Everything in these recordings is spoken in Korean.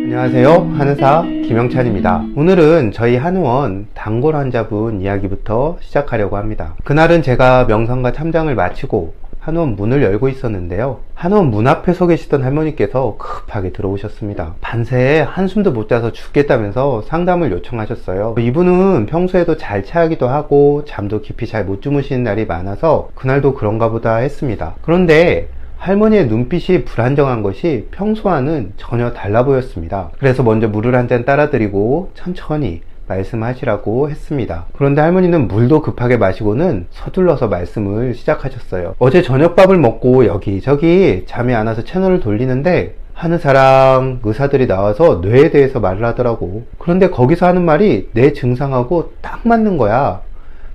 안녕하세요, 한의사 김영찬입니다. 오늘은 저희 한의원 단골 환자분 이야기부터 시작하려고 합니다. 그날은 제가 명상과 참장을 마치고 한의원 문을 열고 있었는데요, 한의원 문 앞에 서 계시던 할머니께서 급하게 들어오셨습니다. 밤새 한숨도 못 자서 죽겠다면서 상담을 요청하셨어요. 이분은 평소에도 잘 체하기도 하고 잠도 깊이 잘 못 주무시는 날이 많아서 그날도 그런가 보다 했습니다. 그런데 할머니의 눈빛이 불안정한 것이 평소와는 전혀 달라 보였습니다. 그래서 먼저 물을 한 잔 따라 드리고 천천히 말씀하시라고 했습니다. 그런데 할머니는 물도 급하게 마시고는 서둘러서 말씀을 시작하셨어요. 어제 저녁밥을 먹고 여기저기 잠이 안 와서 채널을 돌리는데 한의사랑 의사들이 나와서 뇌에 대해서 말을 하더라고. 그런데 거기서 하는 말이 내 증상하고 딱 맞는 거야.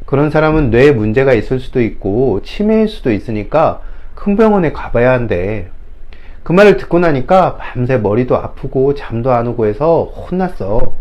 그런 사람은 뇌에 문제가 있을 수도 있고 치매일 수도 있으니까 큰 병원에 가봐야 한대. 그 말을 듣고 나니까 밤새 머리도 아프고 잠도 안 오고 해서 혼났어.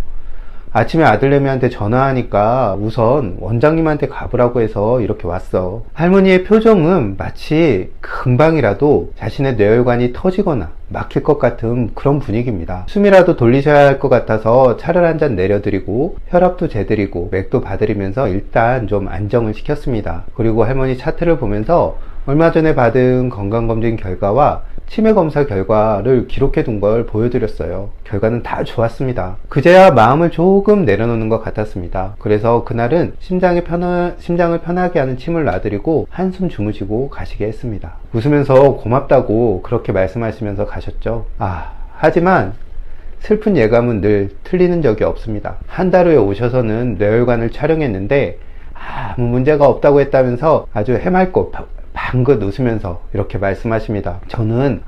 아침에 아들내미한테 전화하니까 우선 원장님한테 가보라고 해서 이렇게 왔어. 할머니의 표정은 마치 금방이라도 자신의 뇌혈관이 터지거나 막힐 것 같은 그런 분위기입니다. 숨이라도 돌리셔야 할 것 같아서 차를 한 잔 내려드리고 혈압도 재드리고 맥도 봐드리면서 일단 좀 안정을 시켰습니다. 그리고 할머니 차트를 보면서 얼마 전에 받은 건강검진 결과와 치매검사 결과를 기록해 둔 걸 보여드렸어요. 결과는 다 좋았습니다. 그제야 마음을 조금 내려놓는 것 같았습니다. 그래서 그날은 심장을 편하게 하는 침을 놔드리고 한숨 주무시고 가시게 했습니다. 웃으면서 고맙다고 그렇게 말씀하시면서 가셨죠. 하지만 슬픈 예감은 늘 틀리는 적이 없습니다. 한 달 후에 오셔서는 뇌혈관을 촬영했는데 아무 문제가 없다고 했다면서 아주 해맑고 방긋 웃으면서 이렇게 말씀하십니다. 저는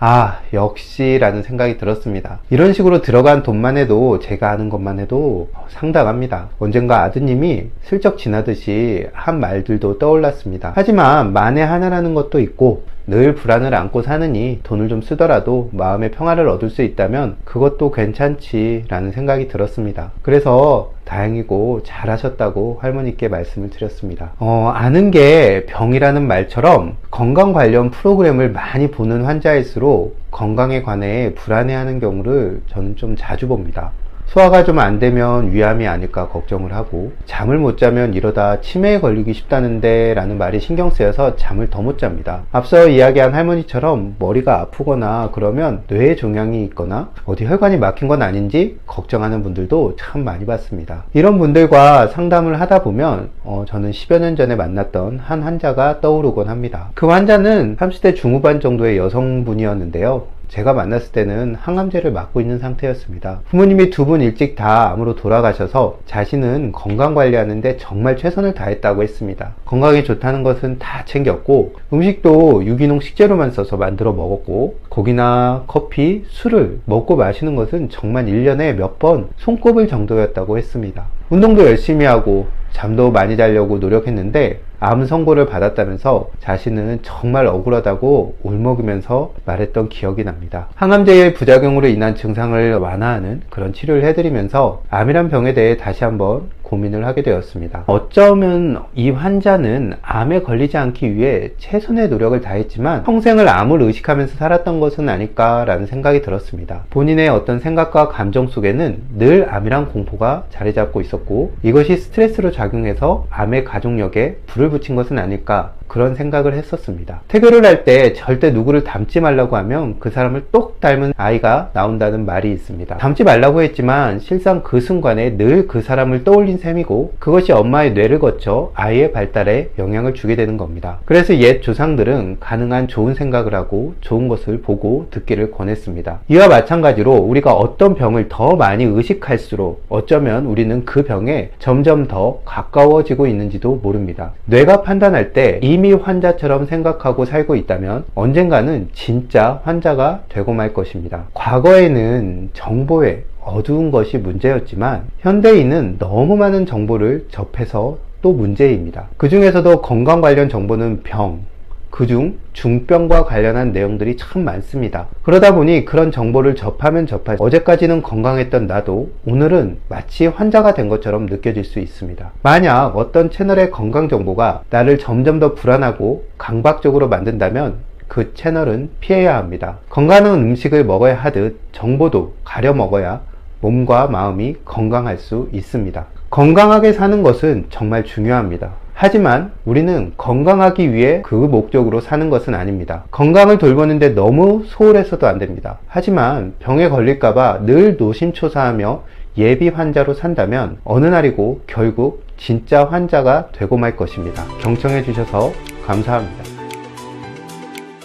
역시 라는 생각이 들었습니다. 이런 식으로 들어간 돈만 해도 제가 아는 것만 해도 상당합니다. 언젠가 아드님이 슬쩍 지나듯이 한 말들도 떠올랐습니다. 하지만 만에 하나라는 것도 있고 늘 불안을 안고 사느니 돈을 좀 쓰더라도 마음의 평화를 얻을 수 있다면 그것도 괜찮지 라는 생각이 들었습니다. 그래서 다행이고 잘하셨다고 할머니께 말씀을 드렸습니다. 아는 게 병이라는 말처럼 건강 관련 프로그램을 많이 보는 환자일수록 건강에 관해 불안해하는 경우를 저는 좀 자주 봅니다. 소화가 좀 안 되면 위암이 아닐까 걱정을 하고, 잠을 못 자면 이러다 치매에 걸리기 쉽다는데 라는 말이 신경 쓰여서 잠을 더 못 잡니다. 앞서 이야기한 할머니처럼 머리가 아프거나 그러면 뇌에 종양이 있거나 어디 혈관이 막힌 건 아닌지 걱정하는 분들도 참 많이 봤습니다. 이런 분들과 상담을 하다 보면 저는 10여 년 전에 만났던 한 환자가 떠오르곤 합니다. 그 환자는 30대 중후반 정도의 여성분이었는데요, 제가 만났을 때는 항암제를 맞고 있는 상태였습니다. 부모님이 두 분 일찍 다 암으로 돌아가셔서 자신은 건강 관리하는데 정말 최선을 다했다고 했습니다. 건강에 좋다는 것은 다 챙겼고 음식도 유기농 식재료만 써서 만들어 먹었고 고기나 커피, 술을 먹고 마시는 것은 정말 1년에 몇 번 손꼽을 정도였다고 했습니다. 운동도 열심히 하고 잠도 많이 자려고 노력했는데 암 선고를 받았다면서 자신은 정말 억울하다고 울먹이면서 말했던 기억이 납니다. 항암제의 부작용으로 인한 증상을 완화하는 그런 치료를 해드리면서 암이란 병에 대해 다시 한번 고민을 하게 되었습니다. 어쩌면 이 환자는 암에 걸리지 않기 위해 최선의 노력을 다했지만 평생을 암을 의식하면서 살았던 것은 아닐까라는 생각이 들었습니다. 본인의 어떤 생각과 감정 속에는 늘 암이란 공포가 자리 잡고 있었고 이것이 스트레스로 작용해서 암의 가족력에 불을 붙인 것은 아닐까, 그런 생각을 했었습니다. 태교를 할 때 절대 누구를 닮지 말라고 하면 그 사람을 똑 닮은 아이가 나온다는 말이 있습니다. 닮지 말라고 했지만 실상 그 순간에 늘 그 사람을 떠올린 셈이고 그것이 엄마의 뇌를 거쳐 아이의 발달에 영향을 주게 되는 겁니다. 그래서 옛 조상들은 가능한 좋은 생각을 하고 좋은 것을 보고 듣기를 권했습니다. 이와 마찬가지로 우리가 어떤 병을 더 많이 의식할수록 어쩌면 우리는 그 병에 점점 더 가까워지고 있는지도 모릅니다. 뇌가 판단할 때 이미 환자처럼 생각하고 살고 있다면 언젠가는 진짜 환자가 되고 말 것입니다. 과거에는 정보의 어두운 것이 문제였지만 현대인은 너무 많은 정보를 접해서 또 문제입니다. 그 중에서도 건강 관련 정보는 그중 중병과 관련한 내용들이 참 많습니다. 그러다 보니 그런 정보를 접하면 접할수록 어제까지는 건강했던 나도 오늘은 마치 환자가 된 것처럼 느껴질 수 있습니다. 만약 어떤 채널의 건강 정보가 나를 점점 더 불안하고 강박적으로 만든다면 그 채널은 피해야 합니다. 건강한 음식을 먹어야 하듯 정보도 가려 먹어야 몸과 마음이 건강할 수 있습니다. 건강하게 사는 것은 정말 중요합니다. 하지만 우리는 건강하기 위해 그 목적으로 사는 것은 아닙니다. 건강을 돌보는데 너무 소홀해서도 안 됩니다. 하지만 병에 걸릴까봐 늘 노심초사하며 예비 환자로 산다면 어느 날이고 결국 진짜 환자가 되고 말 것입니다. 경청해 주셔서 감사합니다.